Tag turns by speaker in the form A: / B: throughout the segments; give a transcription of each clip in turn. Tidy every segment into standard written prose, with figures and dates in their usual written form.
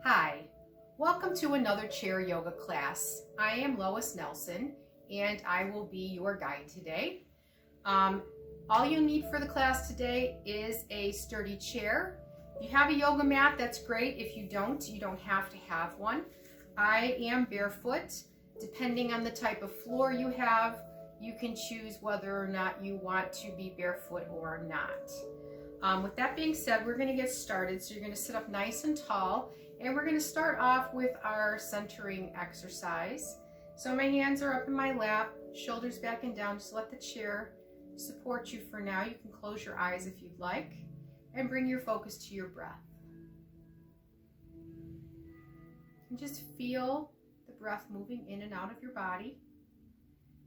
A: Hi, welcome to another chair yoga class. I am Lois Nelson and I will be your guide today. All you need for the class today is a sturdy chair. If you have a yoga mat, that's great. If you don't have to have one. I am barefoot. Depending on the type of floor you have, you can choose whether or not you want to be barefoot or not. With that being said, we're going to get started. So you're going to sit up nice and tall. And we're going to start off with our centering exercise. So my hands are up in my lap, shoulders back and down. Just let the chair support you for now. You can close your eyes if you'd like and bring your focus to your breath. And just feel the breath moving in and out of your body.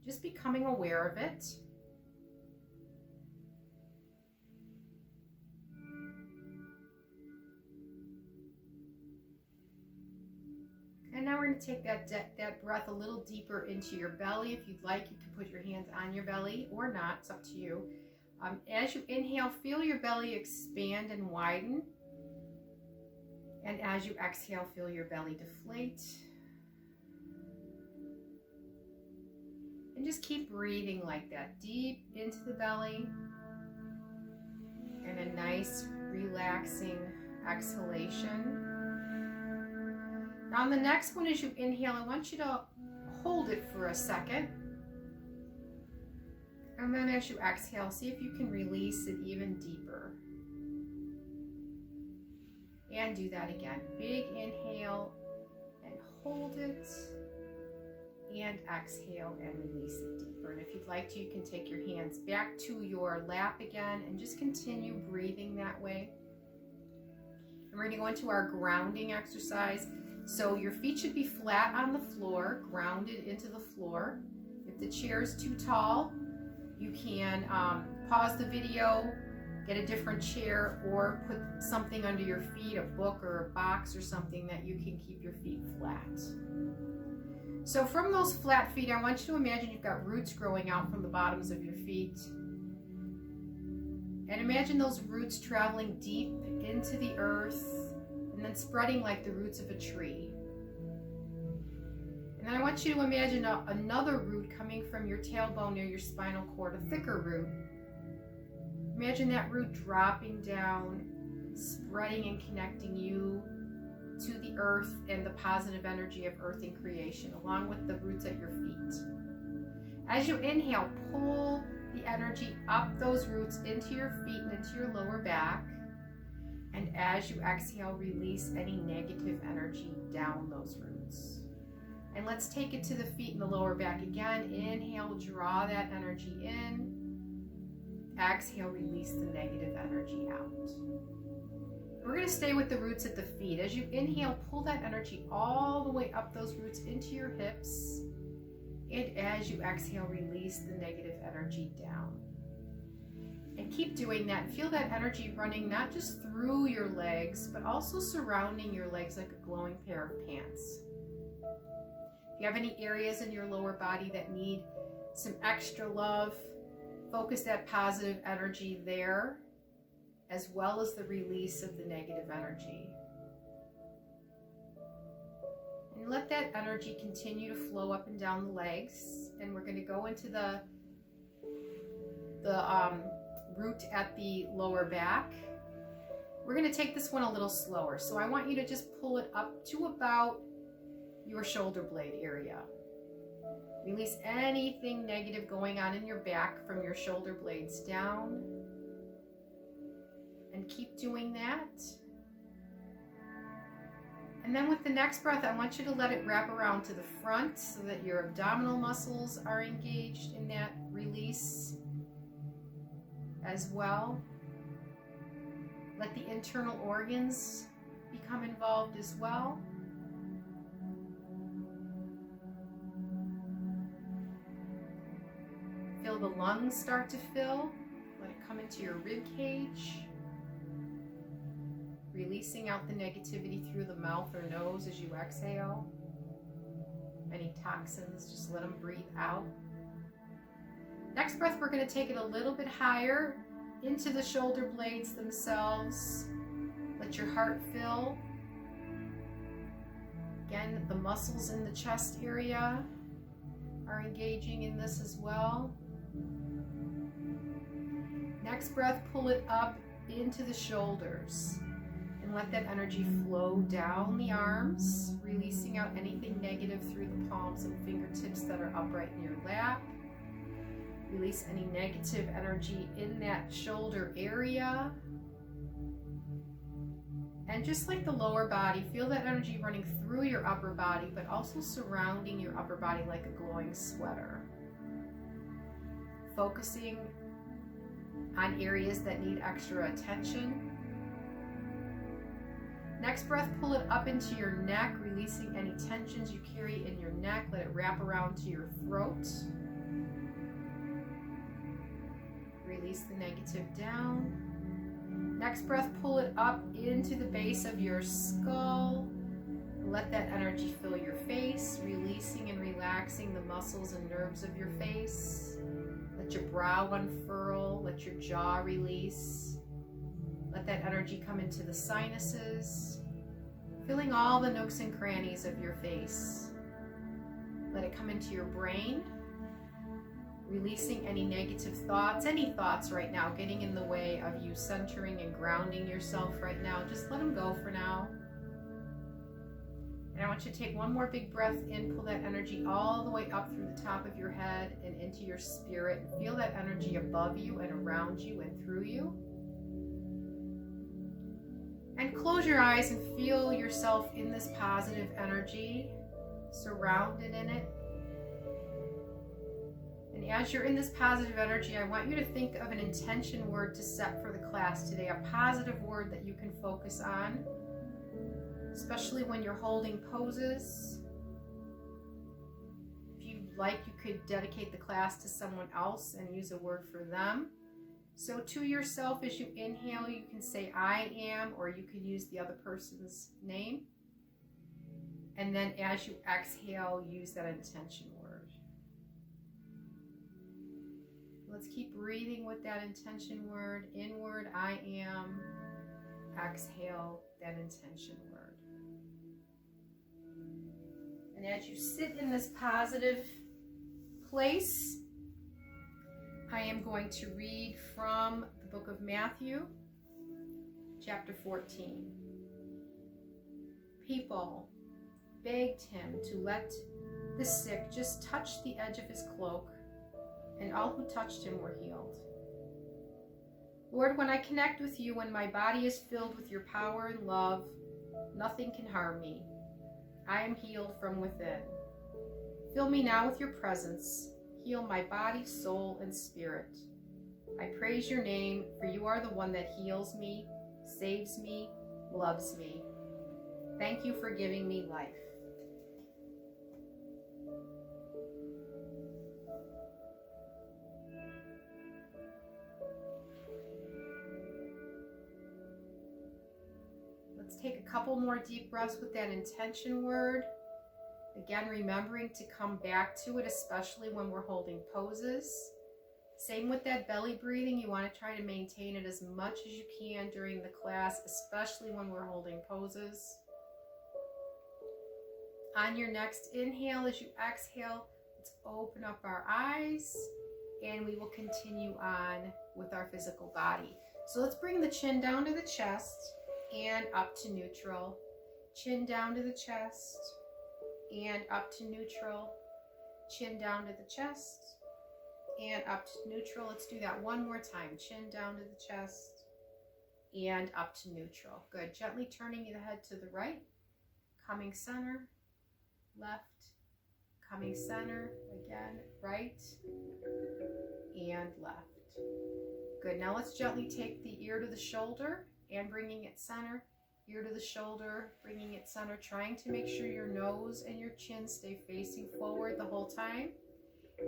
A: Just becoming aware of it. And now we're going to take that breath a little deeper into your belly. If you'd like, you can put your hands on your belly or not. It's up to you. As you inhale, feel your belly expand and widen. And as you exhale, feel your belly deflate. And just keep breathing like that, deep into the belly. And a nice, relaxing exhalation. Now on the next one, as you inhale, I want you to hold it for a second. And then as you exhale, see if you can release it even deeper. And do that again. Big inhale and hold it. And exhale and release it deeper. And if you'd like to, you can take your hands back to your lap again and just continue breathing that way. And we're going to go into our grounding exercise. So your feet should be flat on the floor, grounded into the floor. If the chair is too tall, you can pause the video, get a different chair, or put something under your feet, a book or a box or something that you can keep your feet flat. So from those flat feet, I want you to imagine you've got roots growing out from the bottoms of your feet. And imagine those roots traveling deep into the earth, and then spreading like the roots of a tree. And then I want you to imagine another root coming from your tailbone near your spinal cord, a thicker root. Imagine that root dropping down, spreading and connecting you to the earth and the positive energy of earth and creation, along with the roots at your feet. As you inhale, pull the energy up those roots into your feet and into your lower back. And as you exhale, release any negative energy down those roots. And let's take it to the feet and the lower back again. Inhale, draw that energy in. Exhale, release the negative energy out. We're going to stay with the roots at the feet. As you inhale, pull that energy all the way up those roots into your hips. And as you exhale, release the negative energy down. And keep doing that. Feel that energy running not just through your legs, but also surrounding your legs like a glowing pair of pants. If you have any areas in your lower body that need some extra love, focus that positive energy there, as well as the release of the negative energy. And let that energy continue to flow up and down the legs. And we're going to go into the root at the lower back. We're going to take this one a little slower. So I want you to just pull it up to about your shoulder blade area. Release anything negative going on in your back from your shoulder blades down. And keep doing that. And then with the next breath, I want you to let it wrap around to the front so that your abdominal muscles are engaged in that release as well. Let the internal organs become involved as well. Feel the lungs start to fill. Let it come into your rib cage. Releasing out the negativity through the mouth or nose as you exhale. Any toxins, just let them breathe out. Next breath, we're going to take it a little bit higher into the shoulder blades themselves. Let your heart fill. Again, the muscles in the chest area are engaging in this as well. Next breath, pull it up into the shoulders and let that energy flow down the arms, releasing out anything negative through the palms and fingertips that are upright in your lap. Release any negative energy in that shoulder area. And just like the lower body, feel that energy running through your upper body, but also surrounding your upper body like a glowing sweater. Focusing on areas that need extra attention. Next breath, pull it up into your neck, releasing any tensions you carry in your neck. Let it wrap around to your throat. Release the negative down. Next breath, pull it up into the base of your skull. Let that energy fill your face, releasing and relaxing the muscles and nerves of your face. Let your brow unfurl, let your jaw release. Let that energy come into the sinuses, filling all the nooks and crannies of your face. Let it come into your brain, releasing any negative thoughts, any thoughts right now getting in the way of you centering and grounding yourself right now. Just let them go for now. And I want you to take one more big breath in, pull that energy all the way up through the top of your head and into your spirit. And feel that energy above you and around you and through you. And close your eyes and feel yourself in this positive energy, surrounded in it. And as you're in this positive energy, I want you to think of an intention word to set for the class today, a positive word that you can focus on, especially when you're holding poses. If you'd like, you could dedicate the class to someone else and use a word for them. So to yourself, as you inhale, you can say I am, or you can use the other person's name. And then as you exhale, use that intention word. Let's keep breathing with that intention word. Inward, I am. Exhale, that intention word. And as you sit in this positive place, I am going to read from the book of Matthew, chapter 14. People begged him to let the sick just touch the edge of his cloak, and all who touched him were healed. Lord, when I connect with you, when my body is filled with your power and love, nothing can harm me. I am healed from within. Fill me now with your presence. Heal my body, soul, and spirit. I praise your name, for you are the one that heals me, saves me, loves me. Thank you for giving me life. Let's take a couple more deep breaths with that intention word. Again, remembering to come back to it, especially when we're holding poses. Same with that belly breathing. You want to try to maintain it as much as you can during the class, especially when we're holding poses. On your next inhale, as you exhale, let's open up our eyes, and we will continue on with our physical body. So let's bring the chin down to the chest and up to neutral. Chin down to the chest and up to neutral. Chin down to the chest and up to neutral. Let's do that one more time. Chin down to the chest and up to neutral. Good. Gently turning the head to the right, coming center, left, coming center, again, right and left. Good. Now let's gently take the ear to the shoulder and bringing it center. Ear to the shoulder, bringing it center, trying to make sure your nose and your chin stay facing forward the whole time,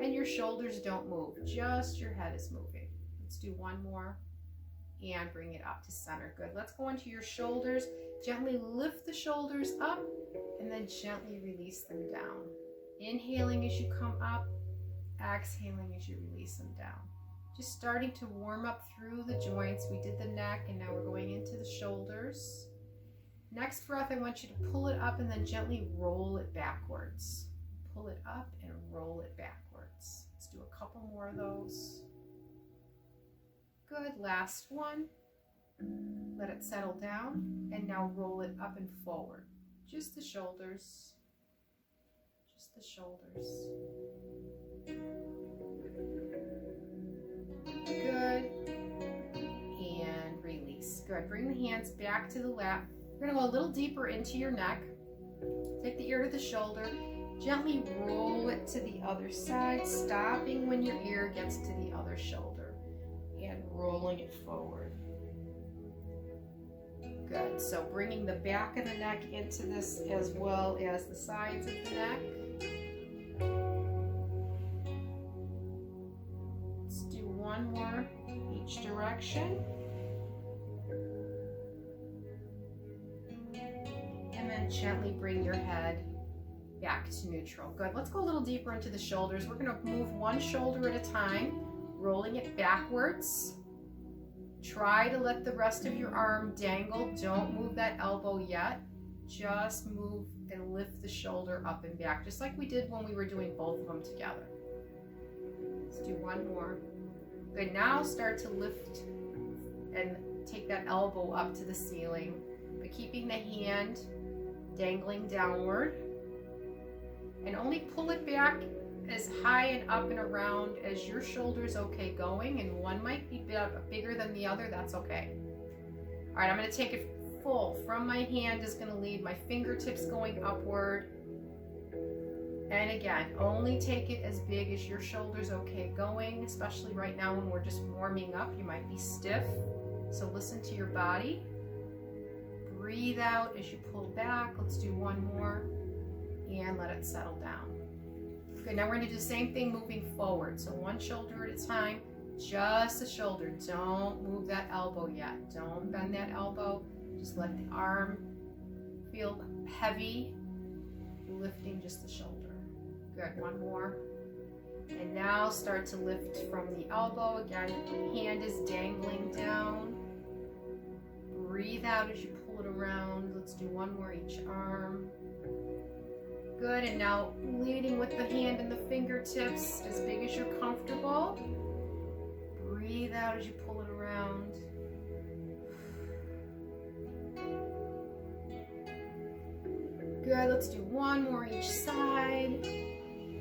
A: and your shoulders don't move, just your head is moving. Let's do one more, and bring it up to center. Good. Let's go into your shoulders. Gently lift the shoulders up, and then gently release them down. Inhaling as you come up, exhaling as you release them down. Just starting to warm up through the joints. We did the neck, and now we're going into the shoulders. Next breath, I want you to pull it up and then gently roll it backwards. Pull it up and roll it backwards. Let's do a couple more of those. Good, last one. Let it settle down, and now roll it up and forward. Just the shoulders. Just the shoulders. Good. And release. Good. Bring the hands back to the lap. We're going to go a little deeper into your neck. Take the ear to the shoulder. Gently roll it to the other side, stopping when your ear gets to the other shoulder. And rolling it forward. Good. So bringing the back of the neck into this as well as the sides of the neck. Let's do one more each direction. And then gently bring your head back to neutral. Good. Let's go a little deeper into the shoulders. We're going to move one shoulder at a time, rolling it backwards. Try to let the rest of your arm dangle. Don't move that elbow yet. Just move and lift the shoulder up and back, just like we did when we were doing both of them together. Let's do one more. Good. Now start to lift and take that elbow up to the ceiling, but keeping the hand dangling downward. And only pull it back as high and up and around as your shoulder's okay going, and one might be bigger than the other, that's okay. All right, I'm going to take it full. From my hand is going to lead, my fingertips going upward. And again, only take it as big as your shoulder's okay going, especially right now when we're just warming up. You might be stiff, so listen to your body. Breathe out as you pull back. Let's do one more, and let it settle down. Good, now we're going to do the same thing moving forward. So one shoulder at a time, just the shoulder. Don't move that elbow yet. Don't bend that elbow. Just let the arm feel heavy, lifting just the shoulder. Good, one more. And now start to lift from the elbow. Again, hand is dangling down. Breathe out as you pull it around. Let's do one more each arm. Good, and now leading with the hand and the fingertips as big as you're comfortable. Breathe out as you pull it around. Good, let's do one more each side.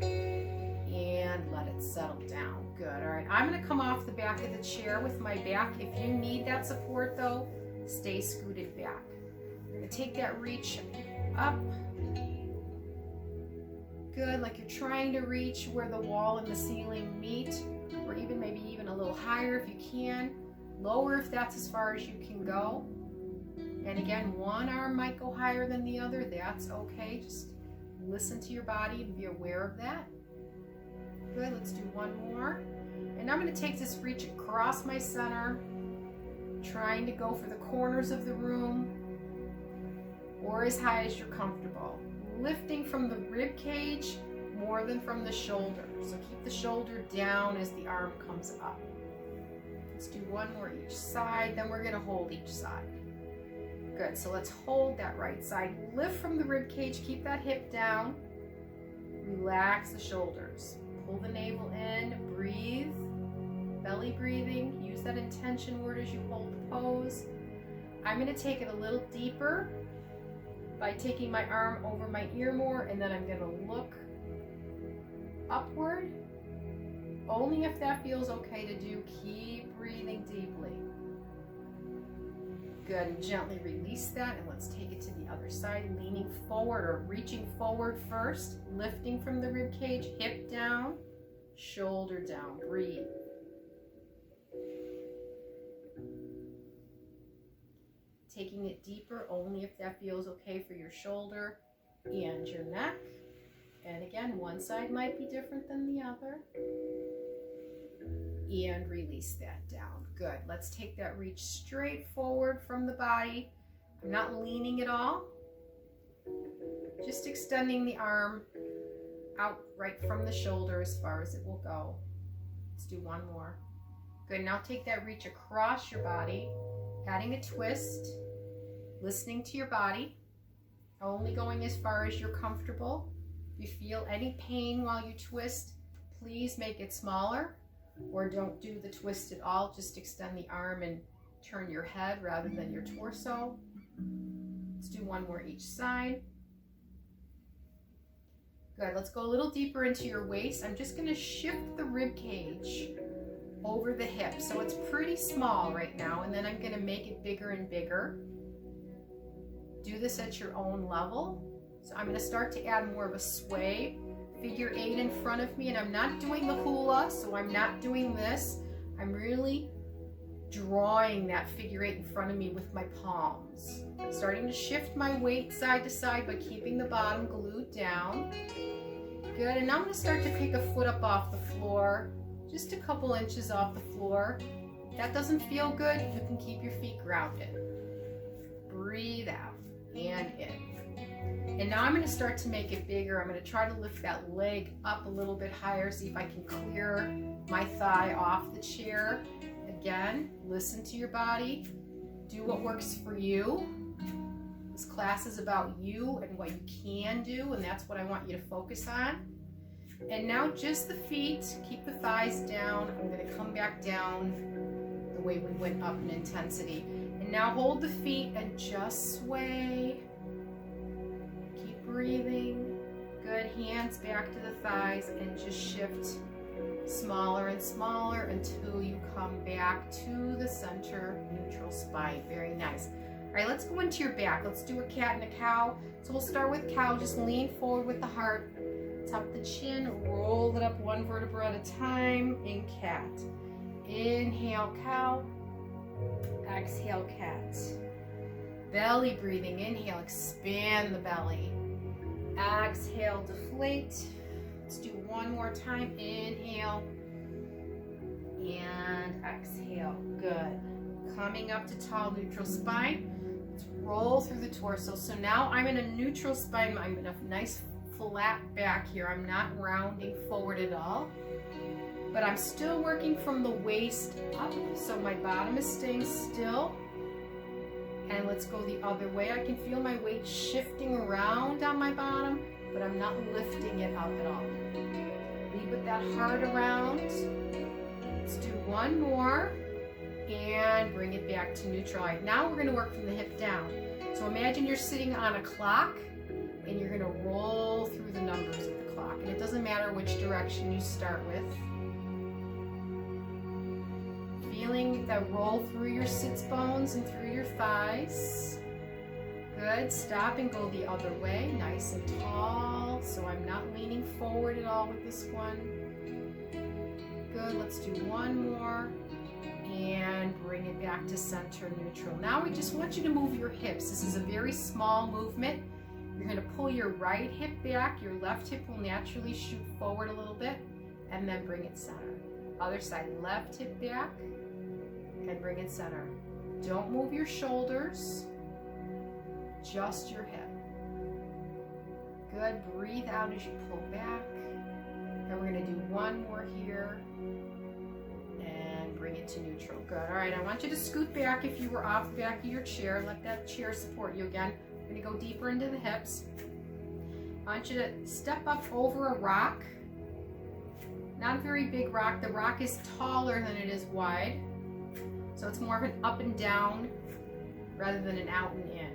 A: And let it settle down. Good, all right. I'm gonna come off the back of the chair with my back. If you need that support though, stay scooted back. I'm gonna take that reach up. Good, like you're trying to reach where the wall and the ceiling meet, or even maybe even a little higher if you can. Lower if that's as far as you can go. And again, one arm might go higher than the other. That's okay. Just listen to your body and be aware of that. Good, let's do one more. And I'm going to take this reach across my center, trying to go for the corners of the room or as high as you're comfortable. Lifting from the rib cage more than from the shoulder. So keep the shoulder down as the arm comes up. Let's do one more each side, then we're going to hold each side. Good, so let's hold that right side. Lift from the rib cage, keep that hip down. Relax the shoulders. Pull the navel in, breathe. Belly breathing, use that intention word as you hold the pose. I'm going to take it a little deeper by taking my arm over my ear more, and then I'm going to look upward. Only if that feels okay to do. Keep breathing deeply. Good, and gently release that, and let's take it to the other side, leaning forward or reaching forward first, lifting from the rib cage, hip down, shoulder down. Breathe. Taking it deeper only if that feels okay for your shoulder and your neck. And again, one side might be different than the other. And release that down. Good. Let's take that reach straight forward from the body. I'm not leaning at all. Just extending the arm out right from the shoulder as far as it will go. Let's do one more. Good. Now take that reach across your body, adding a twist. listening to your body, only going as far as you're comfortable. If you feel any pain while you twist, please make it smaller, or don't do the twist at all. Just extend the arm and turn your head rather than your torso. Let's do one more each side. Good, let's go a little deeper into your waist. I'm just gonna shift the rib cage over the hip. So it's pretty small right now, and then I'm gonna make it bigger and bigger. Do this at your own level. So I'm gonna start to add more of a sway. Figure 8 in front of me, and I'm not doing the hula, so I'm not doing this. I'm really drawing that figure 8 in front of me with my palms. I'm starting to shift my weight side to side, but keeping the bottom glued down. Good, and now I'm gonna start to pick a foot up off the floor, just a couple inches off the floor. If that doesn't feel good, you can keep your feet grounded. Breathe out and in. And now I'm gonna start to make it bigger. I'm gonna try to lift that leg up a little bit higher, see if I can clear my thigh off the chair. Again, listen to your body. Do what works for you. This class is about you and what you can do, and that's what I want you to focus on. And now just the feet, keep the thighs down. I'm gonna come back down the way we went up in intensity. And now hold the feet and just sway. Keep breathing. Good, hands back to the thighs and just shift smaller and smaller until you come back to the center neutral spine. Very nice. All right, let's go into your back. Let's do a cat and a cow. So we'll start with cow. Just lean forward with the heart. Tuck the chin, roll it up one vertebra at a time in cat. Inhale, cow. Exhale, cat. Belly breathing. Inhale, expand the belly. Exhale, deflate. Let's do one more time. Inhale and exhale. Good. Coming up to tall neutral spine. Let's roll through the torso. So now I'm in a neutral spine. I'm in a nice flat back here. I'm not rounding forward at all, but I'm still working from the waist up. So my bottom is staying still. And let's go the other way. I can feel my weight shifting around on my bottom, but I'm not lifting it up at all. Lead with that heart around. Let's do one more and bring it back to neutral. All right, now we're gonna work from the hip down. So imagine you're sitting on a clock and you're gonna roll through the numbers of the clock. And it doesn't matter which direction you start with. Feeling that roll through your sits bones and through your thighs. Good, stop and go the other way, nice and tall. So I'm not leaning forward at all with this one. Good, let's do one more and bring it back to center neutral. Now we just want you to move your hips. This is a very small movement. You're gonna pull your right hip back, your left hip will naturally shoot forward a little bit, and then bring it center. Other side, left hip back, and bring it center. Don't move your shoulders, just your hip. Good, breathe out as you pull back. And we're gonna do one more here and bring it to neutral. Good, all right, I want you to scoot back if you were off the back of your chair. Let that chair support you again. We're gonna go deeper into the hips. I want you to step up over a rock. Not a very big rock. The rock is taller than it is wide. So it's more of an up and down rather than an out and in.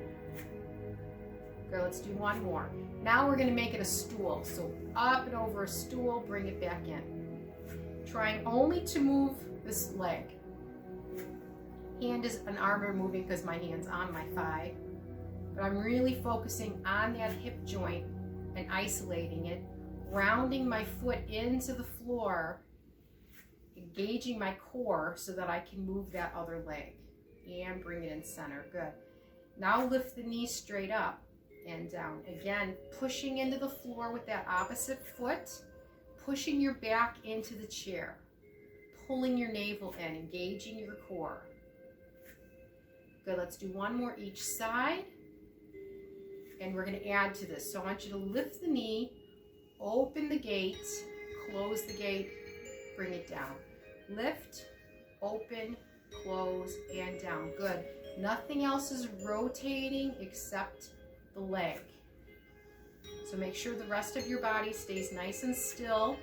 A: Good, let's do one more. Now we're gonna make it a stool. So up and over a stool, bring it back in. Trying only to move this leg. Hand is an arm are moving because my hand's on my thigh. But I'm really focusing on that hip joint and isolating it, rounding my foot into the floor, engaging my core so that I can move that other leg and bring it in center. Good. Now lift the knee straight up and down. Again, pushing into the floor with that opposite foot, pushing your back into the chair, pulling your navel in, engaging your core. Good, let's do one more each side. And we're going to add to this. So I want you to lift the knee, open the gate, close the gate, bring it down. Lift, open, close, and down. Good. Nothing else is rotating except the leg. So make sure the rest of your body stays nice and still.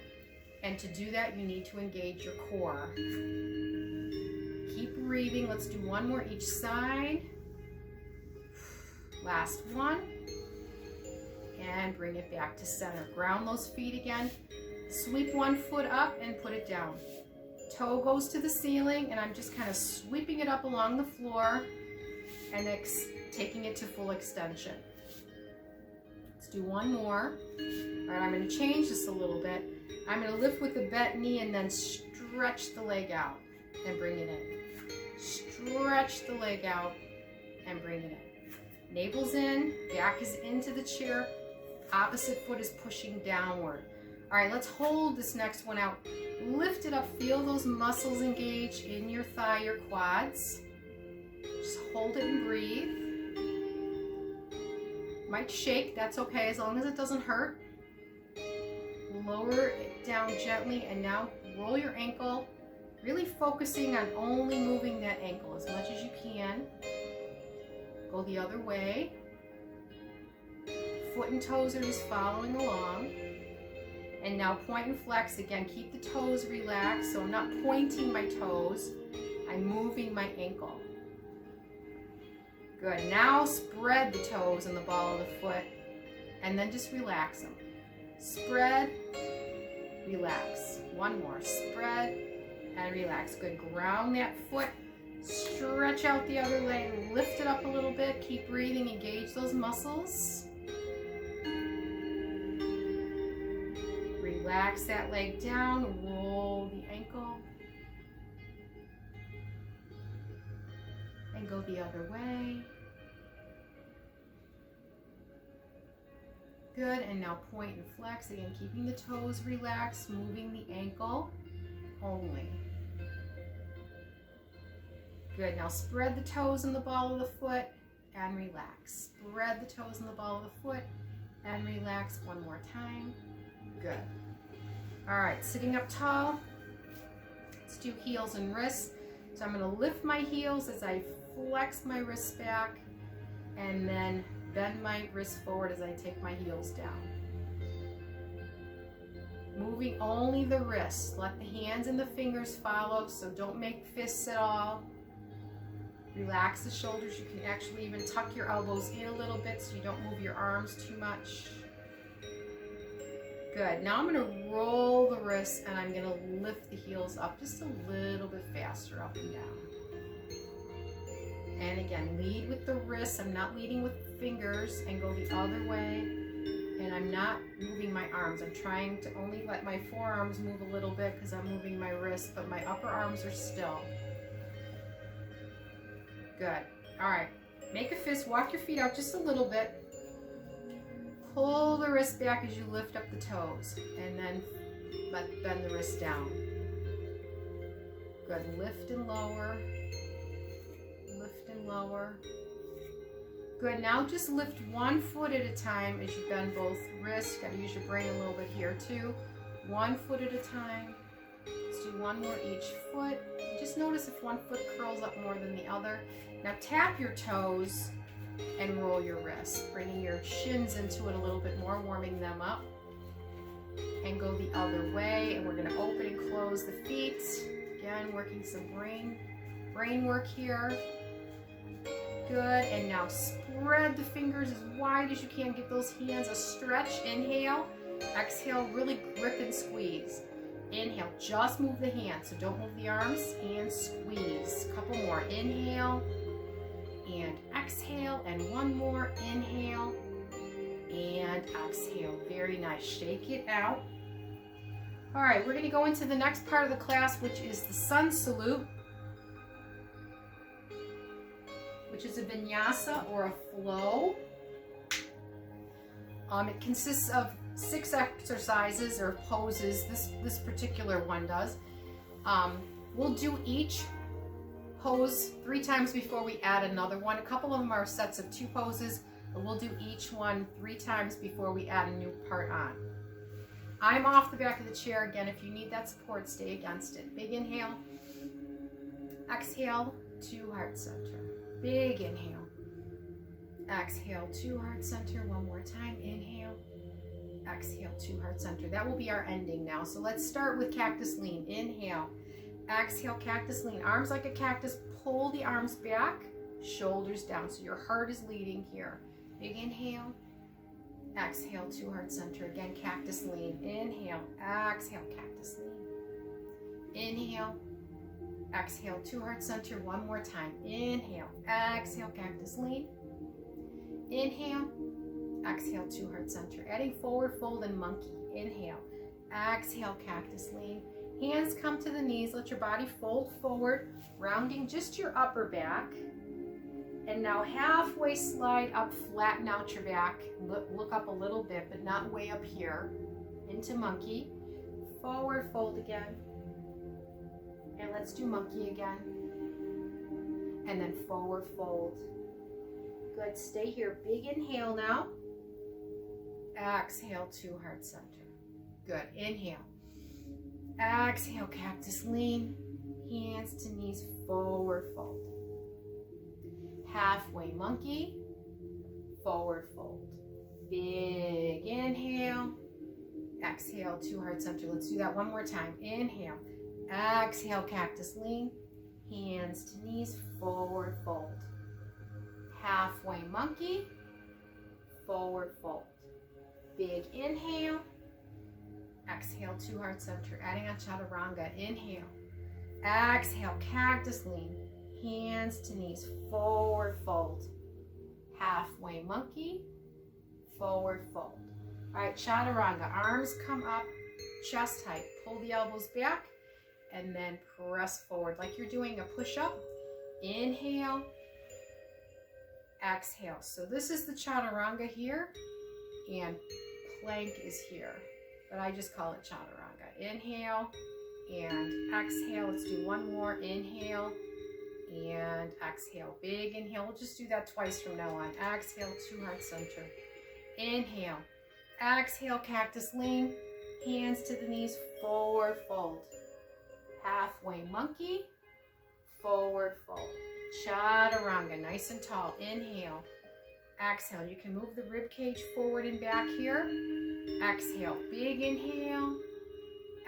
A: And to do that, you need to engage your core. Keep breathing. Let's do one more each side. Last one. And bring it back to center. Ground those feet again. Sweep one foot up and put it down. Toe goes to the ceiling, and I'm just kind of sweeping it up along the floor and taking it to full extension. Let's do one more. All right, I'm going to change this a little bit. I'm going to lift with the bent knee and then stretch the leg out and bring it in. Stretch the leg out and bring it in. Navel's in, back is into the chair, opposite foot is pushing downward. All right, let's hold this next one out. Lift it up, feel those muscles engage in your thigh, your quads. Just hold it and breathe. Might shake, that's okay, as long as it doesn't hurt. Lower it down gently, and now roll your ankle, really focusing on only moving that ankle as much as you can. Go the other way. Foot and toes are just following along. And now point and flex. Again, keep the toes relaxed. So I'm not pointing my toes, I'm moving my ankle. Good. Now spread the toes and the ball of the foot, and then just relax them. Spread, relax. One more. Spread and relax. Good. Ground that foot. Stretch out the other leg. Lift it up a little bit. Keep breathing. Engage those muscles. Relax that leg down. Roll the ankle. And go the other way. Good, and now point and flex. Again, keeping the toes relaxed, moving the ankle only. Good, now spread the toes and the ball of the foot and relax. Spread the toes and the ball of the foot and relax one more time. Good. All right, sitting up tall, let's do heels and wrists. So I'm gonna lift my heels as I flex my wrists back, and then bend my wrists forward as I take my heels down. Moving only the wrists. Let the hands and the fingers follow, so don't make fists at all. Relax the shoulders. You can actually even tuck your elbows in a little bit so you don't move your arms too much. Good. Now I'm going to roll the wrists, and I'm going to lift the heels up just a little bit faster, up and down. And again, lead with the wrists. I'm not leading with fingers, and go the other way. And I'm not moving my arms. I'm trying to only let my forearms move a little bit because I'm moving my wrists, but my upper arms are still. Good. All right. Make a fist. Walk your feet out just a little bit. Pull the wrist back as you lift up the toes, and then bend the wrist down. Good. Lift and lower. Lift and lower. Good. Now just lift one foot at a time as you bend both wrists. Got to use your brain a little bit here too. One foot at a time. Let's do one more each foot. Just notice if one foot curls up more than the other. Now tap your toes and roll your wrists, bringing your shins into it a little bit more, warming them up. And go the other way, and we're going to open and close the feet. Again, working some brain work here. Good, and now spread the fingers as wide as you can. Give those hands a stretch. Inhale, exhale, really grip and squeeze. Inhale, just move the hands, so don't move the arms, and squeeze. A couple more. Inhale and exhale, and one more. Inhale and exhale. Very nice. Shake it out. All right, we're going to go into the next part of the class, which is the sun salute, which is a vinyasa or a flow. It consists of 6 exercises or poses. This particular one does. We'll do each pose 3 times before we add another one. A couple of them are sets of 2 poses, but we'll do each one 3 times before we add a new part on. I'm off the back of the chair. Again, if you need that support, stay against it. Big inhale. Exhale to heart center. Big inhale. Exhale to heart center. One more time. Inhale. Exhale to heart center. That will be our ending now. So let's start with cactus lean. Inhale. Exhale, cactus lean. Arms like a cactus. Pull the arms back. Shoulders down. So your heart is leading here. Big inhale. Exhale to heart center. Again, cactus lean. Inhale. Exhale, cactus lean. Inhale. Exhale to heart center. One more time. Inhale. Exhale, cactus lean. Inhale. Exhale to heart center. Adding forward fold and monkey. Inhale. Exhale, cactus lean. Hands come to the knees. Let your body fold forward, rounding just your upper back. And now halfway slide up, flatten out your back. Look up a little bit, but not way up here. Into monkey. Forward fold again. And let's do monkey again. And then forward fold. Good, stay here. Big inhale now. Exhale to heart center. Good, inhale. Exhale, cactus lean. Hands to knees, forward fold. Halfway monkey, forward fold. Big inhale. Exhale to heart center. Let's do that one more time. Inhale. Exhale, cactus lean. Hands to knees, forward fold. Halfway monkey, forward fold. Big inhale. Exhale to heart center. Adding on chaturanga. Inhale. Exhale, cactus lean. Hands to knees, forward fold. Halfway monkey, forward fold. All right, chaturanga. Arms come up, chest height. Pull the elbows back and then press forward like you're doing a push-up. Inhale. Exhale. So this is the chaturanga here, and plank is here, but I just call it chaturanga. Inhale and exhale. Let's do one more. Inhale and exhale. Big inhale. We'll just do that twice from now on. Exhale to heart center. Inhale. Exhale, cactus lean. Hands to the knees, forward fold. Halfway monkey, forward fold. Chaturanga, nice and tall. Inhale. Exhale. You can move the rib cage forward and back here. Exhale. Big inhale.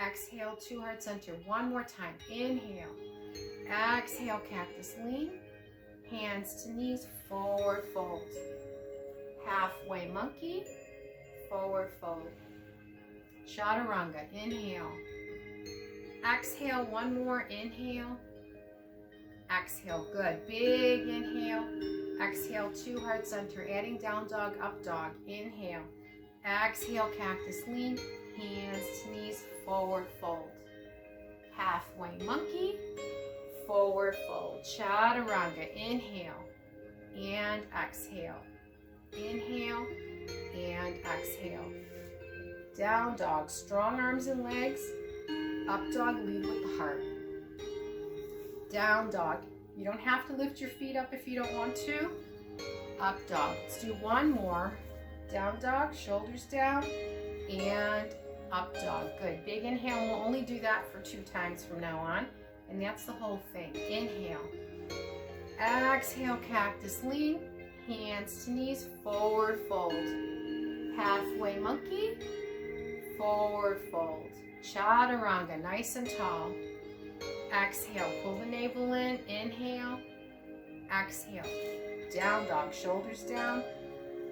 A: Exhale to heart center. One more time. Inhale. Exhale, cactus lean. Hands to knees, forward fold. Halfway monkey, forward fold. Chaturanga. Inhale. Exhale. One more. Inhale. Exhale. Good. Big inhale. Exhale to heart center. Adding down dog, up dog. Inhale. Exhale, cactus lean. Hands to knees, forward fold. Halfway monkey, forward fold. Chaturanga. Inhale and exhale. Inhale and exhale. Down dog. Strong arms and legs. Up dog, lead with the heart. Down dog. You don't have to lift your feet up if you don't want to. Up dog. Let's do one more. Down dog, shoulders down, and up dog. Good. Big inhale. We'll only do that for 2 times from now on, and that's the whole thing. Inhale. Exhale, cactus lean. Hands to knees, forward fold. Halfway monkey, forward fold. Chaturanga, nice and tall. Exhale, pull the navel in. Inhale. Exhale. Down dog, shoulders down.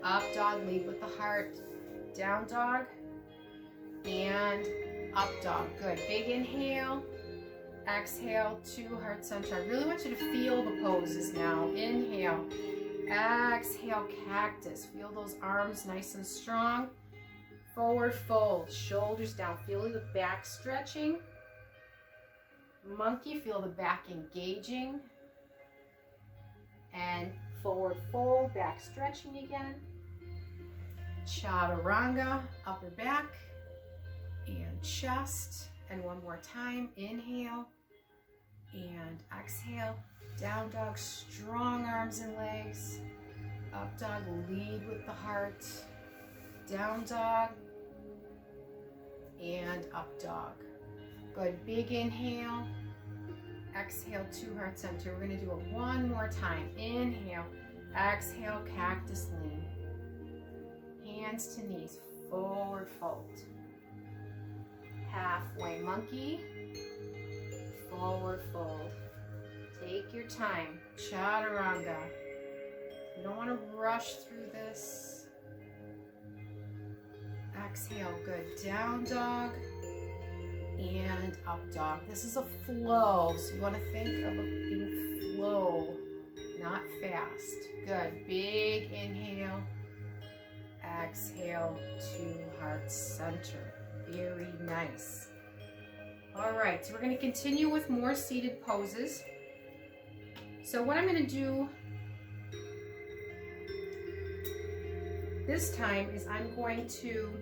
A: Up dog, lead with the heart. Down dog and up dog. Good. Big inhale. Exhale to heart center. I really want you to feel the poses now. Inhale. Exhale, cactus. Feel those arms nice and strong. Forward fold. Shoulders down. Feel the back stretching. Monkey. Feel the back engaging. And forward fold. Back stretching again. Chaturanga. Upper back. And chest. And one more time. Inhale. And exhale. Down dog, strong arms and legs. Up dog, lead with the heart. Down dog. And up dog. Good. Big inhale. exhale to heart center. We're going to do it one more time. Inhale, exhale, cactus lean. Hands to knees, forward fold. Halfway monkey, forward fold. Take your time, chaturanga. You don't want to rush through this. Exhale, good. Down dog and up dog. This is a flow, so you want to think of it being flow, not fast. Good. Big inhale. Exhale to heart center. Very nice. All right, so we're going to continue with more seated poses. So what I'm going to do this time is I'm going to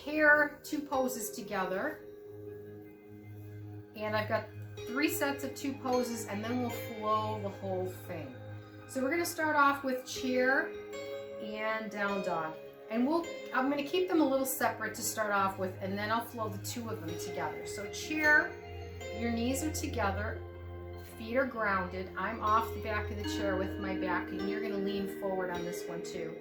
A: pair two poses together. And I've got 3 sets of 2 poses, and then we'll flow the whole thing. So we're going to start off with chair and down dog. And I'm going to keep them a little separate to start off with, and then I'll flow the 2 of them together. So chair, your knees are together, feet are grounded. I'm off the back of the chair with my back, and you're going to lean forward on this one too.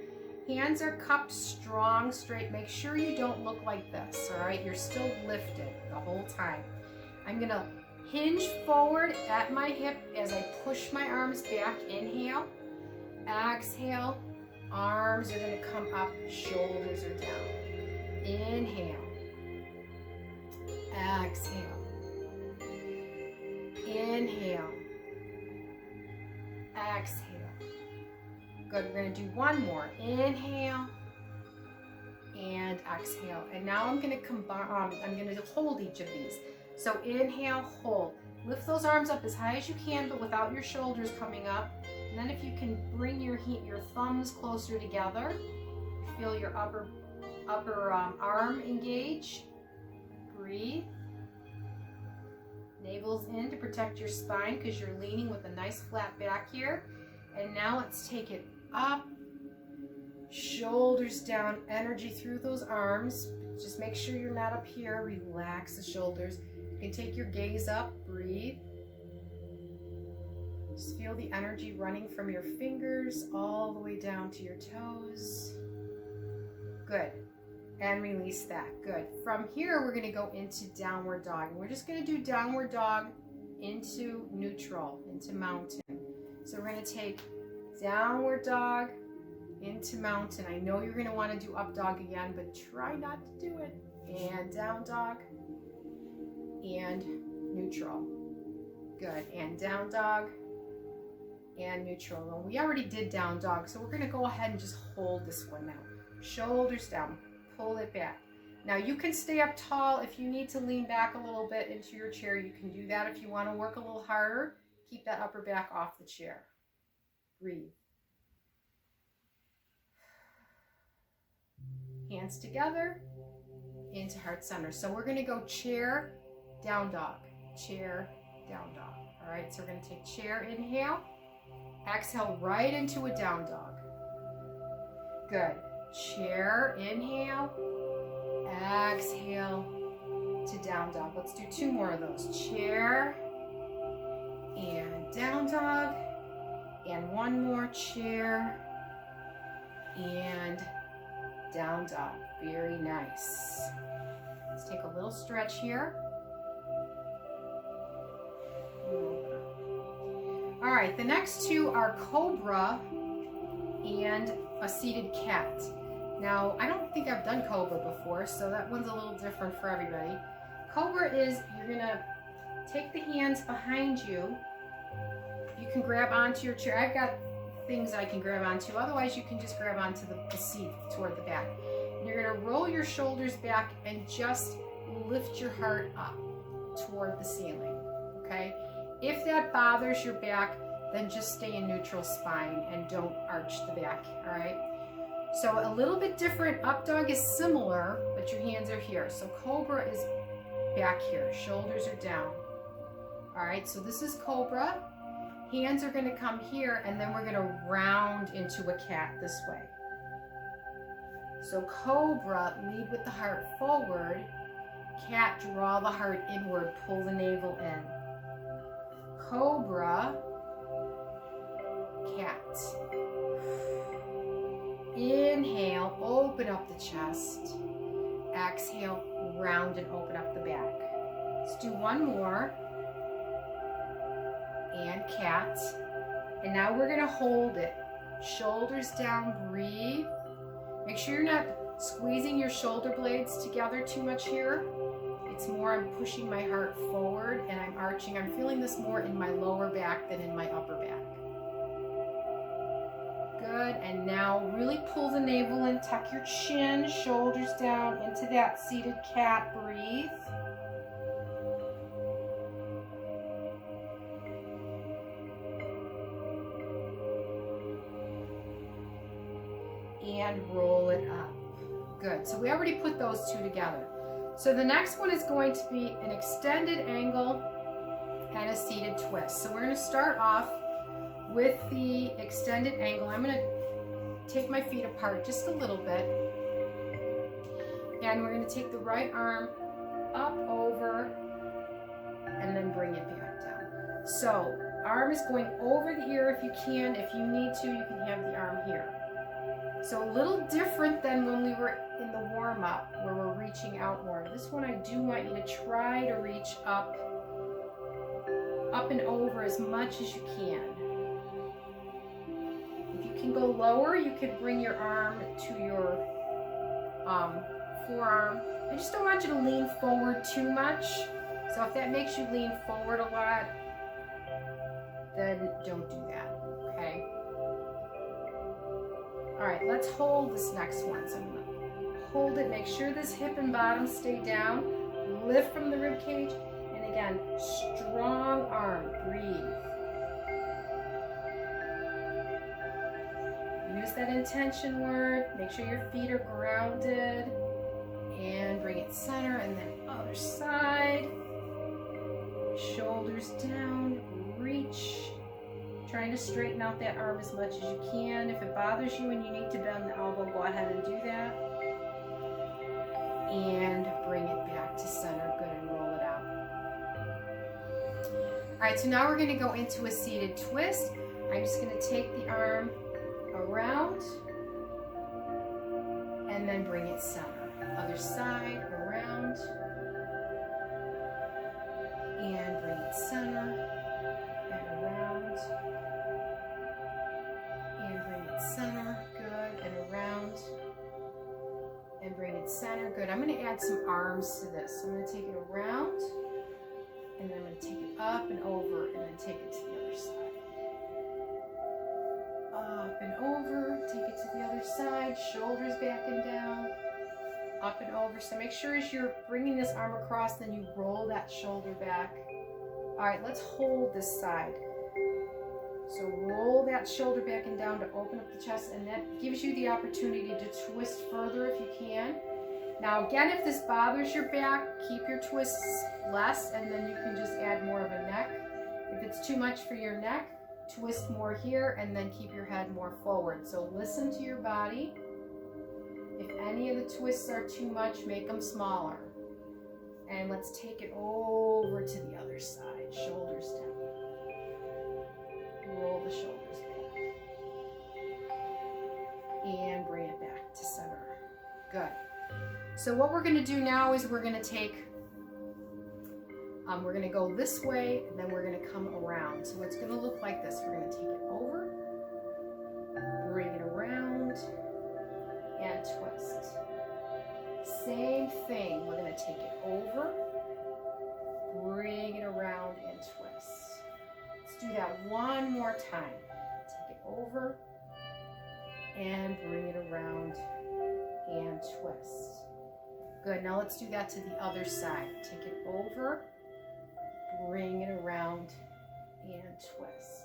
A: Hands are cupped strong, straight. Make sure you don't look like this, all right? You're still lifted the whole time. I'm going to hinge forward at my hip as I push my arms back. Inhale, exhale. Arms are going to come up, shoulders are down. Inhale, exhale, inhale, exhale. Good, we're going to do one more. Inhale and exhale. And now I'm going to combine, I'm going to hold each of these. So inhale, hold. Lift those arms up as high as you can, but without your shoulders coming up. And then if you can bring your thumbs closer together, feel your upper arm engage. Breathe. Navel's in to protect your spine because you're leaning with a nice flat back here. And now let's take it up, shoulders down, energy through those arms. Just make sure you're not up here. Relax the shoulders. You can take your gaze up, breathe. Just feel the energy running from your fingers all the way down to your toes. Good. And release that. Good. From here, we're going to go into downward dog. And we're just going to do downward dog into neutral, into mountain. So we're going to take downward dog into mountain. I know you're going to want to do up dog again, but try not to do it. And down dog and neutral. Good. And down dog and neutral. Well, we already did down dog, so we're going to go ahead and just hold this one now. Shoulders down, pull it back. Now you can stay up tall. If you need to lean back a little bit into your chair, you can do that. If you want to work a little harder, keep that upper back off the chair. Breathe. Hands together into heart center. So we're going to go chair, down dog, chair, down dog. All right, so we're going to take chair, inhale, exhale right into a down dog. Good. Chair, inhale, exhale to down dog. Let's do 2 more of those. Chair and down dog. And one more, chair and down dog. Very nice. Let's take a little stretch here. All right, the next 2 are cobra and a seated cat. Now, I don't think I've done cobra before, so that one's a little different for everybody. Cobra is, you're gonna take the hands behind you. You can grab onto your chair. I've got things I can grab onto. Otherwise, you can just grab onto the seat toward the back. And you're going to roll your shoulders back and just lift your heart up toward the ceiling, okay? If that bothers your back, then just stay in neutral spine and don't arch the back, all right? So a little bit different. Up dog is similar, but your hands are here. So cobra is back here. Shoulders are down. All right, so this is cobra. Hands are going to come here, and then we're going to round into a cat this way. So cobra, lead with the heart forward. Cat, draw the heart inward, pull the navel in. Cobra, cat. Inhale, open up the chest. Exhale, round and open up the back. Let's do one more. And cat. And now we're gonna hold it. Shoulders down, breathe. Make sure you're not squeezing your shoulder blades together too much here. It's more I'm pushing my heart forward and I'm arching. I'm feeling this more in my lower back than in my upper back. Good, and now really pull the navel in, tuck your chin, shoulders down into that seated cat, breathe. And roll it up. Good, so we already put those two together. So the next one is going to be an extended angle and a seated twist. So we're going to start off with the extended angle. I'm going to take my feet apart just a little bit. And we're going to take the right arm up, over, and then bring it back down. So arm is going over the ear if you can. If you need to, you can have the arm here. So a little different than when we were in the warm-up where we're reaching out more. This one I do want you to try to reach up and over as much as you can. If you can go lower, you could bring your arm to your forearm. I just don't want you to lean forward too much. So if that makes you lean forward a lot, then don't do that, okay? All right, let's hold this next one. So I'm gonna hold it, make sure this hip and bottom stay down, lift from the rib cage, and again, strong arm, breathe. Use that intention word, make sure your feet are grounded, and bring it center, and then other side. Shoulders down, reach. Trying to straighten out that arm as much as you can. If it bothers you and you need to bend the elbow, go ahead and do that. And bring it back to center. Good, and roll it out. All right, so now we're going to go into a seated twist. I'm just going to take the arm around and then bring it center. Other side, around, and bring it center, and around, and bring it center, good, and around, and bring it center, good. I'm going to add some arms to this. So I'm going to take it around, and then I'm going to take it up and over, and then take it to the other side. Up and over, take it to the other side, shoulders back and down, up and over. So make sure as you're bringing this arm across, then you roll that shoulder back. All right, let's hold this side. So roll that shoulder back and down to open up the chest, and that gives you the opportunity to twist further if you can. Now again, if this bothers your back, keep your twists less, and then you can just add more of a neck. If it's too much for your neck, twist more here, and then keep your head more forward. So listen to your body. If any of the twists are too much, make them smaller. And let's take it over to the other side. Shoulders down. Roll the shoulders back. And bring it back to center. Good. So what we're going to do now is we're going to take, we're going to go this way, and then we're going to come around. So it's going to look like this. We're going to take it over, bring it around, and twist. Same thing. We're going to take it over, bring it around, and twist. Let's do that one more time. Take it over and bring it around and twist. Good. Now let's do that to the other side. Take it over, bring it around, and twist.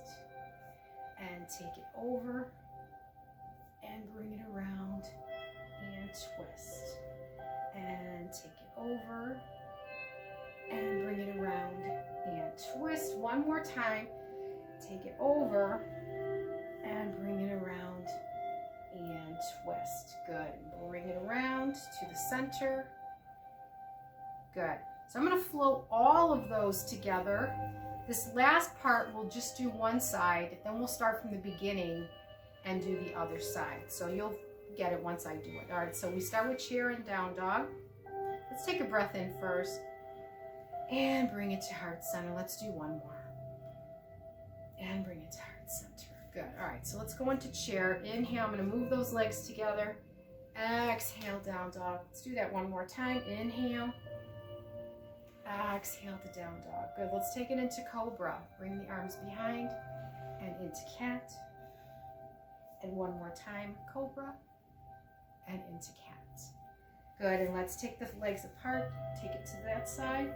A: And take it over and bring it around and twist. And take it over and bring it around and twist. One more time. Take it over and bring it around and twist. Good. Bring it around to the center. Good. So I'm going to float all of those together. This last part we'll just do one side, then we'll start from the beginning and do the other side. So you'll get it once I do it. All right, so we start with chair and down dog. Let's take a breath in first and bring it to heart center. Let's do one more. And bring it to heart center. Good. All right, so let's go into chair. Inhale, I'm going to move those legs together. Exhale, down dog. Let's do that one more time. Inhale. Exhale to down dog. Good. Let's take it into cobra. Bring the arms behind and into cat. And one more time, cobra and into cat. Good. And let's take the legs apart. Take it to that side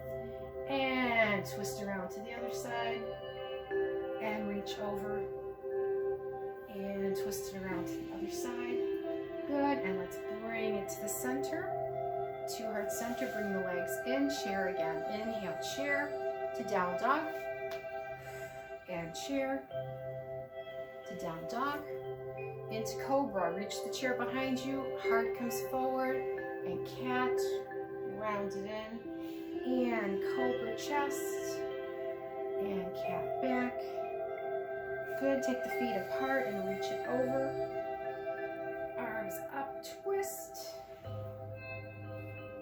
A: and twist around to the other side and reach over and twist it around to the other side. Good. And let's bring it to the center. To heart center, bring the legs in, chair again. Inhale, chair to down dog, and chair to down dog. Into cobra, reach the chair behind you, heart comes forward, and cat, round it in, and cobra chest, and cat back. Good, take the feet apart and reach it over. Arms up, twist.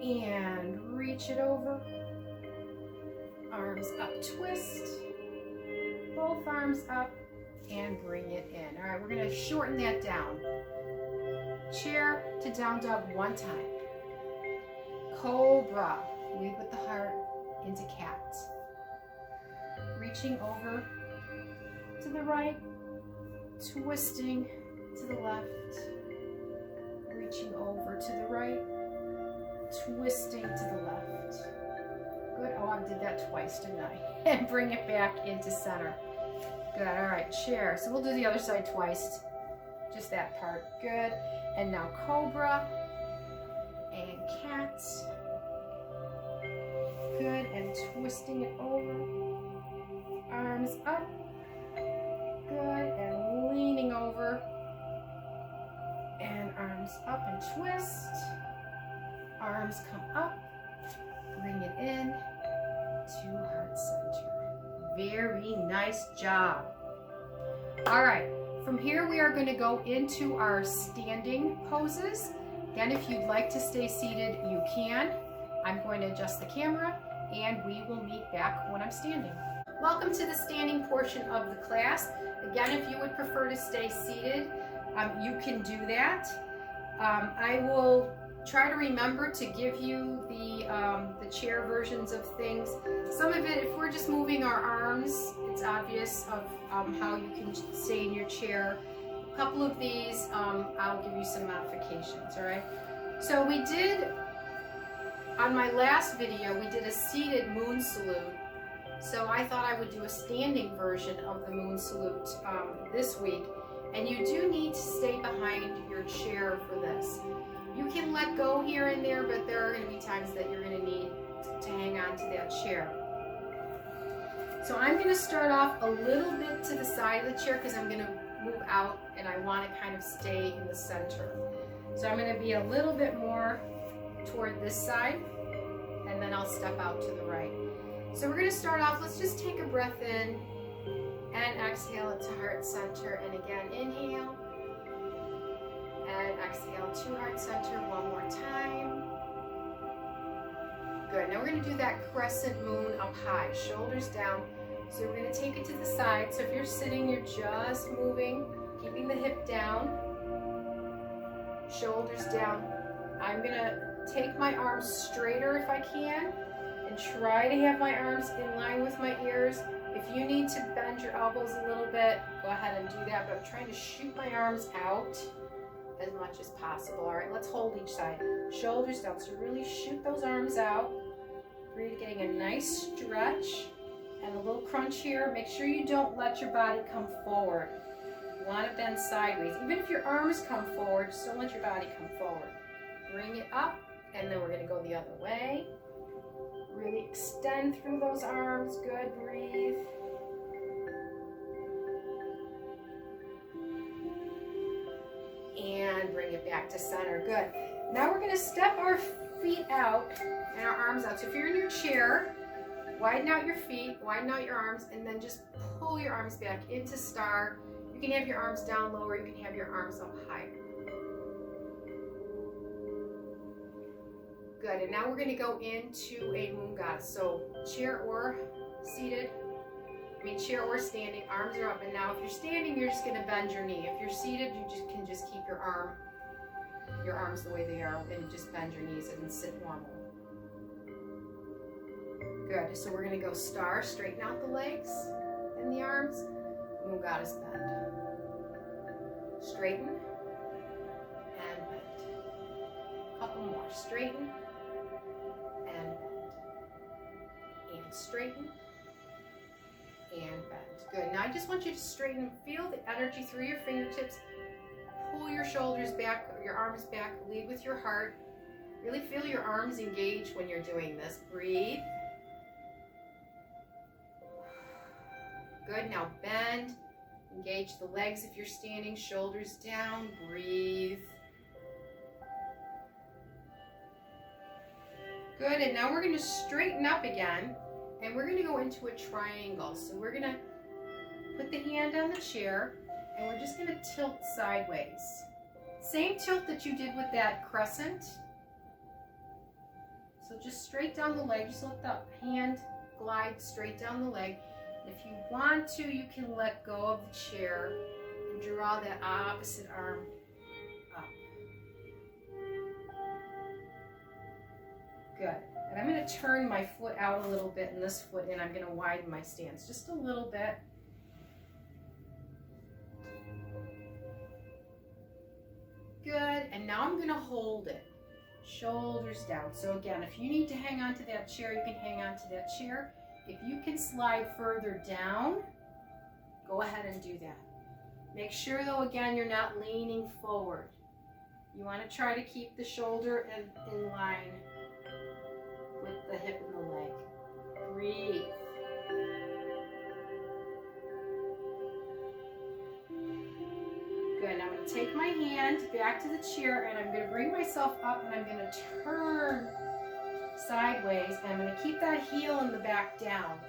A: And reach it over. Arms up, twist. Both arms up and bring it in. All right, we're going to shorten that down. Chair to down dog one time. Cobra, lead with the heart into cat. Reaching over to the right, twisting to the left. Reaching over to the right, twisting to the left. Good. Oh, I did that twice, didn't I? And bring it back into center. Good. All right, chair. So we'll do the other side twice. Just that part. Good. And now cobra and cat. Good. And twisting it over. Arms up. Good. And leaning over. And arms up and twist. Arms come up, bring it in to heart center. Very nice job. All right, from here we are going to go into our standing poses. Again, if you'd like to stay seated, you can. I'm going to adjust the camera and we will meet back when I'm standing. Welcome to the standing portion of the class. Again, if you would prefer to stay seated, you can do that. I will try to remember to give you the chair versions of things. Some of it, if we're just moving our arms, it's obvious of how you can stay in your chair. A couple of these, I'll give you some modifications, all right? So we did, on my last video, we did a seated moon salute. So I thought I would do a standing version of the moon salute this week. And you do need to stay behind your chair for this. You can let go here and there, but there are going to be times that you're going to need to hang on to that chair. So I'm going to start off a little bit to the side of the chair because I'm going to move out and I want to kind of stay in the center. So I'm going to be a little bit more toward this side and then I'll step out to the right. So we're going to start off, let's just take a breath in and exhale it to heart center. And again, inhale. And exhale to heart center one more time. Good. Now we're going to do that crescent moon up high, shoulders down. So we're going to take it to the side. So if you're sitting, you're just moving, keeping the hip down, shoulders down. I'm going to take my arms straighter if I can and try to have my arms in line with my ears. If you need to bend your elbows a little bit, go ahead and do that. But I'm trying to shoot my arms out as much as possible. All right, let's hold each side. Shoulders down, so really shoot those arms out. Really getting a nice stretch and a little crunch here. Make sure you don't let your body come forward. You want to bend sideways. Even if your arms come forward, just don't let your body come forward. Bring it up, and then we're going to go the other way. Really extend through those arms. Good, breathe. And bring it back to center. Good. Now we're going to step our feet out and our arms out. So if you're in your chair, widen out your feet, widen out your arms, and then just pull your arms back into star. You can have your arms down lower, you can have your arms up higher. Good, and now we're going to go into a moon goddess. So chair or seated, chair or standing, arms are up. And now if you're standing, you're just going to bend your knee. If you're seated, you can just keep your arms the way they are and just bend your knees and sit normal. Good, so we're going to go star, straighten out the legs and the arms, moon goddess bend. Straighten and bend. Couple more, straighten and bend. And straighten and bend. Good, now I just want you to straighten, feel the energy through your fingertips. Pull your shoulders back, your arms back, lead with your heart. Really feel your arms engage when you're doing this. Breathe. Good, now bend. Engage the legs if you're standing, shoulders down. Breathe. Good, and now we're going to straighten up again, and we're going to go into a triangle. So we're going to put the hand on the chair, and we're just going to tilt sideways. Same tilt that you did with that crescent. So just straight down the leg, just let the hand glide straight down the leg. If you want to, you can let go of the chair and draw that opposite arm up. Good. And I'm going to turn my foot out a little bit and this foot in. I'm going to widen my stance just a little bit. Good. And now I'm going to hold it. Shoulders down. So again, if you need to hang on to that chair, you can hang on to that chair. If you can slide further down, go ahead and do that. Make sure though, again, you're not leaning forward. You want to try to keep the shoulder in line with the hip and the leg. Breathe. Good, now I'm going to take my hand back to the chair and I'm going to bring myself up and I'm going to turn sideways, and I'm going to keep that heel in the back down.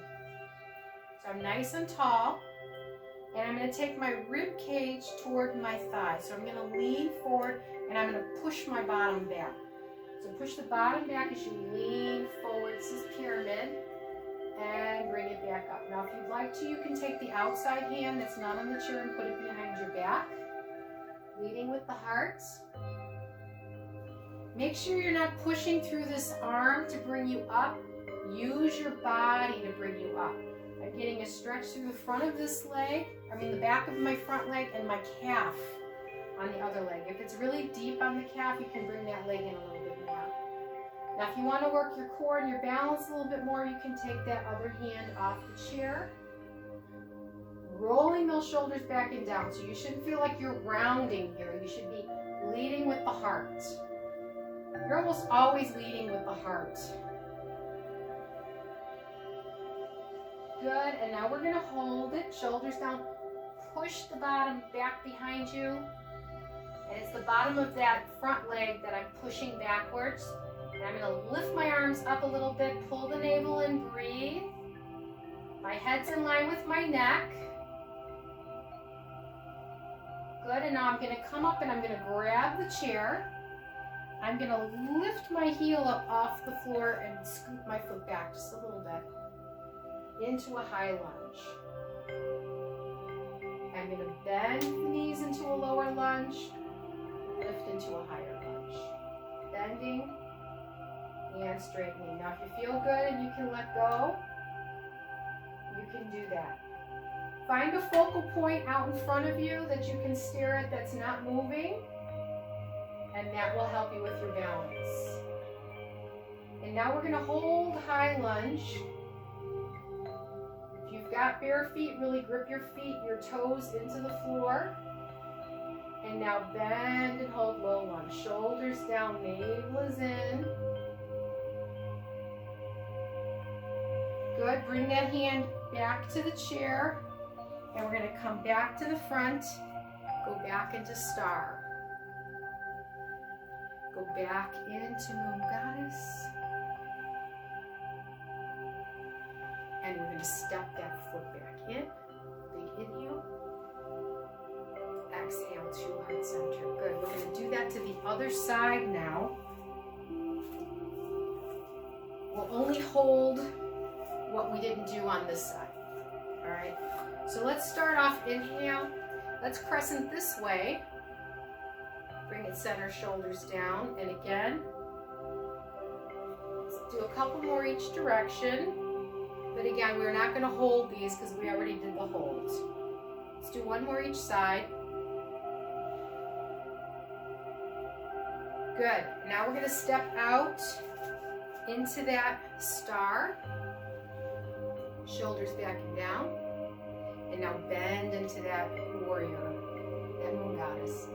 A: So I'm nice and tall, and I'm going to take my rib cage toward my thigh. So I'm going to lean forward and I'm going to push my bottom back. So push the bottom back as you lean forward. This is pyramid, and bring it back up. Now if you'd like to, you can take the outside hand that's not on the chair and put it behind your back, leading with the heart. Make sure you're not pushing through this arm to bring you up. Use your body to bring you up. I'm getting a stretch through the front of this leg, the back of my front leg and my calf on the other leg. If it's really deep on the calf, you can bring that leg in a little bit more. Now if you want to work your core and your balance a little bit more, you can take that other hand off the chair. Rolling those shoulders back and down. So you shouldn't feel like you're rounding here. You should be leading with the heart. You're almost always leading with the heart. Good, and now we're going to hold it, shoulders down, push the bottom back behind you, and it's the bottom of that front leg that I'm pushing backwards. And I'm going to lift my arms up a little bit, pull the navel in, breathe. My head's in line with my neck. Good, and now I'm going to come up and I'm going to grab the chair. I'm going to lift my heel up off the floor and scoot my foot back just a little bit into a high lunge. I'm going to bend the knees into a lower lunge, lift into a higher lunge. Bending and straightening. Now if you feel good and you can let go, you can do that. Find a focal point out in front of you that you can stare at that's not moving, and that will help you with your balance. And now we're going to hold high lunge. If you've got bare feet, really grip your feet, your toes into the floor. And now bend and hold low lunge. Shoulders down, navel is in. Good, bring that hand back to the chair. And we're going to come back to the front, go back into star. Go back into Moon Goddess. And we're going to step that foot back in. Big inhale. Exhale to heart center. Good. We're going to do that to the other side now. We'll only hold what we didn't do on this side. All right. So let's start off. Inhale. Let's crescent this way. Bring it center, shoulders down. And again, let's do a couple more each direction. But again, we're not going to hold these because we already did the holds. Let's do one more each side. Good. Now we're going to step out into that star. Shoulders back and down. And now bend into that warrior, that Moon Goddess.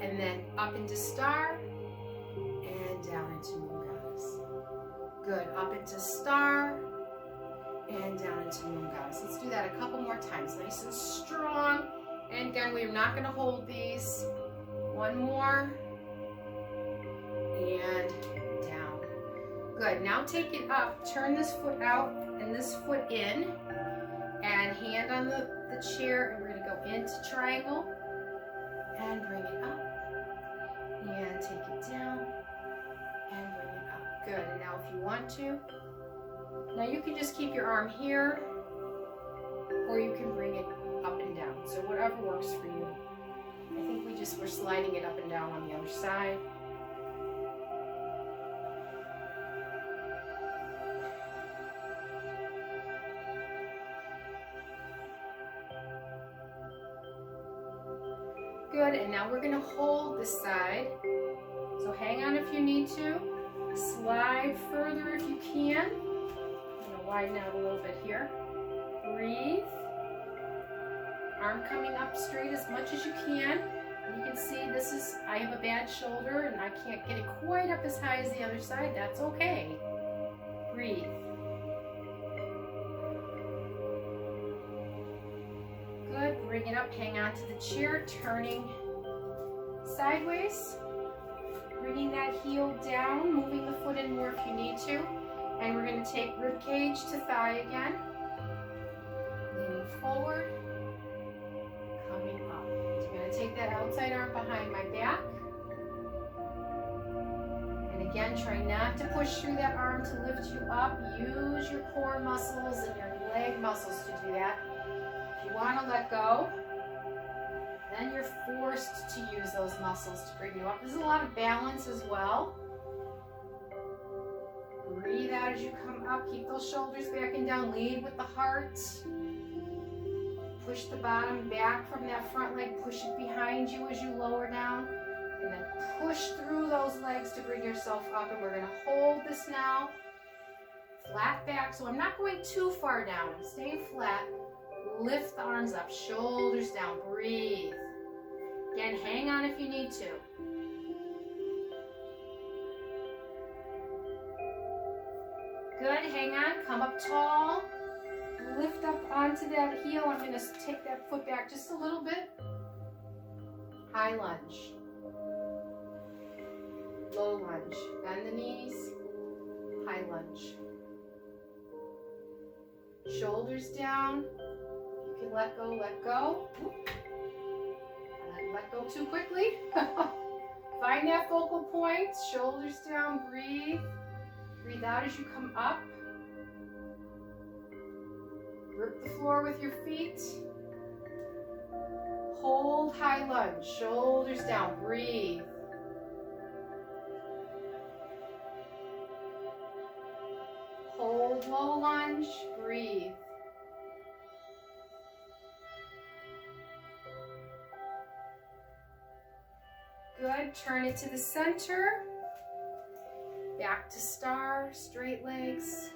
A: And then up into star and down into Moon Goddess. Good. Up into star and down into Moon Goddess. Let's do that a couple more times. Nice and strong. And again, we're not going to hold these. One more. And down. Good. Now take it up. Turn this foot out and this foot in. And hand on the chair. And we're going to go into triangle. And bring it up. And take it down. And bring it up. Good. And now if you want to, now you can just keep your arm here, or you can bring it up and down. So whatever works for you. I think we just were sliding it up and down on the other side. Good, and now we're going to hold this side. So hang on if you need to. Slide further if you can. Widen out a little bit here. Breathe. Arm coming up straight as much as you can. And you can see this is, I have a bad shoulder and I can't get it quite up as high as the other side. That's okay. Breathe. Good. Bring it up. Hang on to the chair. Turning sideways. Bringing that heel down. Moving the foot in more if you need to. And we're going to take rib cage to thigh again. Leaning forward. Coming up. So I'm going to take that outside arm behind my back. And again, try not to push through that arm to lift you up. Use your core muscles and your leg muscles to do that. If you want to let go, then you're forced to use those muscles to bring you up. There's a lot of balance as well. Breathe out as you come up. Keep those shoulders back and down. Lead with the heart. Push the bottom back from that front leg. Push it behind you as you lower down. And then push through those legs to bring yourself up. And we're going to hold this now. Flat back. So I'm not going too far down. I'm staying flat. Lift the arms up. Shoulders down. Breathe. Again, hang on if you need to. Good, hang on, come up tall, lift up onto that heel. I'm going to take that foot back just a little bit. High lunge, low lunge, bend the knees, high lunge. Shoulders down, you can let go, and let go too quickly. Find that focal point, shoulders down, breathe. Breathe out as you come up. Grip the floor with your feet. Hold high lunge, shoulders down, breathe. Hold low lunge, breathe. Good, turn it to the center. Back to star, straight legs.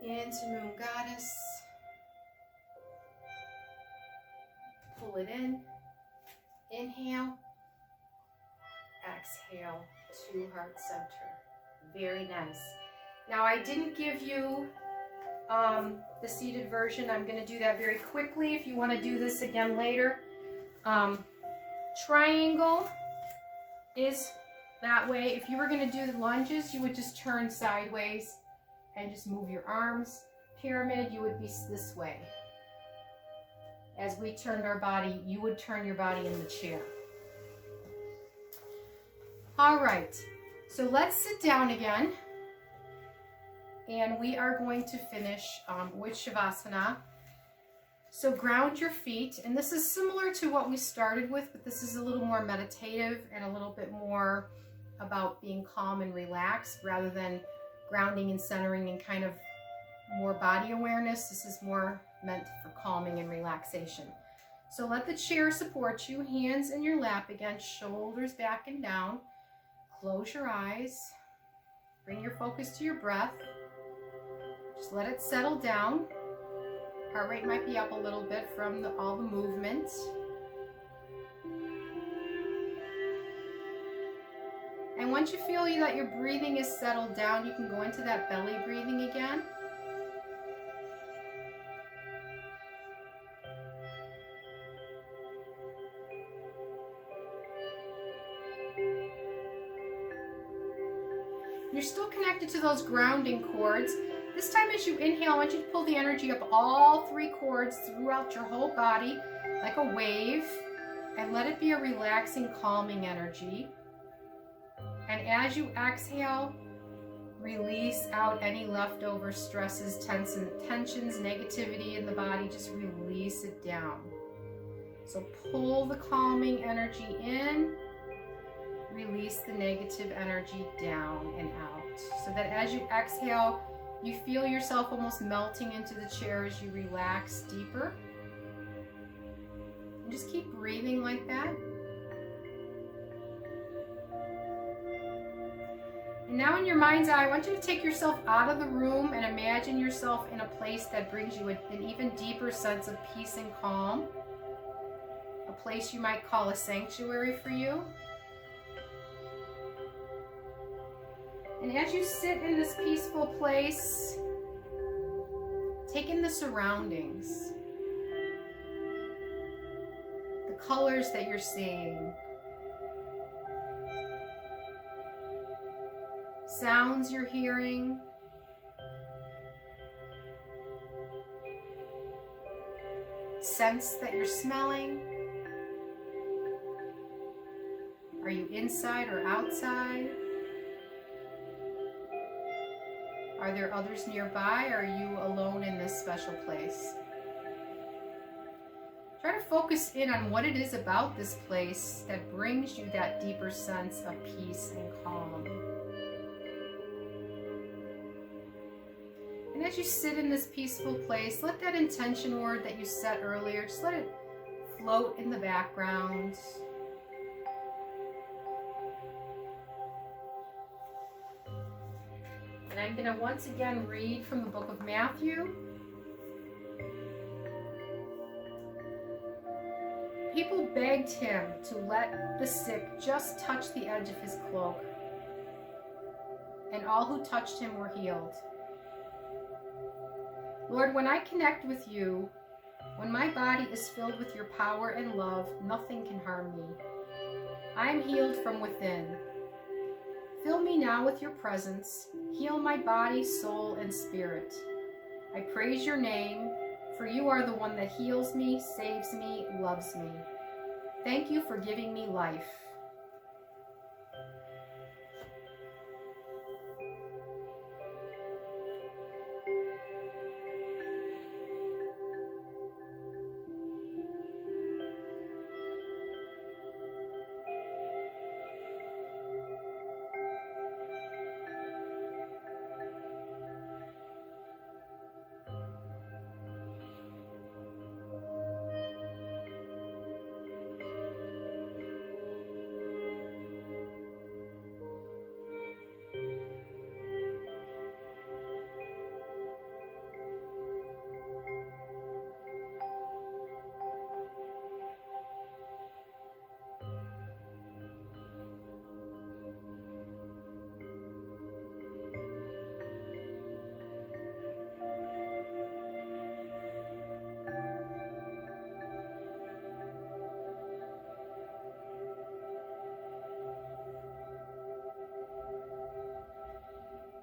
A: Into Moon Goddess. Pull it in. Inhale. Exhale to heart center. Very nice. Now I didn't give you the seated version. I'm going to do that very quickly if you want to do this again later. Triangle. is that way. If you were going to do the lunges, you would just turn sideways and just move your arms. Pyramid, you would be this way. As we turned our body, you would turn your body in the chair. All right, so let's sit down again. And we are going to finish with Shavasana. So ground your feet, and this is similar to what we started with, but this is a little more meditative and a little bit more about being calm and relaxed rather than grounding and centering and kind of more body awareness. This is more meant for calming and relaxation. So let the chair support you, hands in your lap again, shoulders back and down. Close your eyes. Bring your focus to your breath. Just let it settle down. Heart rate might be up a little bit from all the movement. And once you feel that your breathing is settled down, you can go into that belly breathing again. You're still connected to those grounding cords. This time as you inhale, I want you to pull the energy up all 3 cords throughout your whole body like a wave, and let it be a relaxing, calming energy. And as you exhale, release out any leftover stresses, tensions, negativity in the body. Just release it down. So pull the calming energy in, release the negative energy down and out. So that as you exhale, you feel yourself almost melting into the chair as you relax deeper. And just keep breathing like that. And now in your mind's eye, I want you to take yourself out of the room and imagine yourself in a place that brings you an even deeper sense of peace and calm. A place you might call a sanctuary for you. And as you sit in this peaceful place, take in the surroundings, the colors that you're seeing, sounds you're hearing, scents that you're smelling. Are you inside or outside? Are there others nearby, or are you alone in this special place? Try to focus in on what it is about this place that brings you that deeper sense of peace and calm. And as you sit in this peaceful place, let that intention word that you set earlier, just let it float in the background. And I'm going to once again read from the book of Matthew. People begged him to let the sick just touch the edge of his cloak, and all who touched him were healed. Lord, when I connect with you, when my body is filled with your power and love, nothing can harm me. I am healed from within. Fill me now with your presence. Heal my body, soul, and spirit. I praise your name, for you are the one that heals me, saves me, loves me. Thank you for giving me life.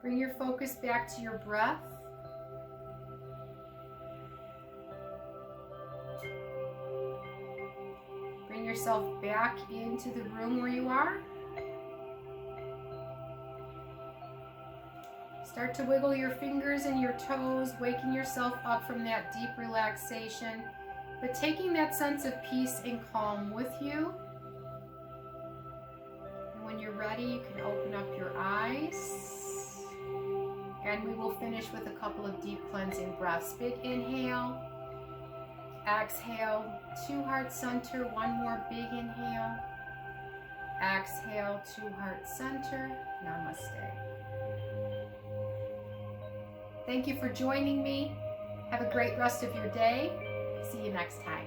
A: Bring your focus back to your breath. Bring yourself back into the room where you are. Start to wiggle your fingers and your toes, waking yourself up from that deep relaxation, but taking that sense of peace and calm with you. And when you're ready, you can open up your eyes. And we will finish with a couple of deep cleansing breaths. Big inhale. Exhale to heart center. One more big inhale. Exhale to heart center. Namaste. Thank you for joining me. Have a great rest of your day. See you next time.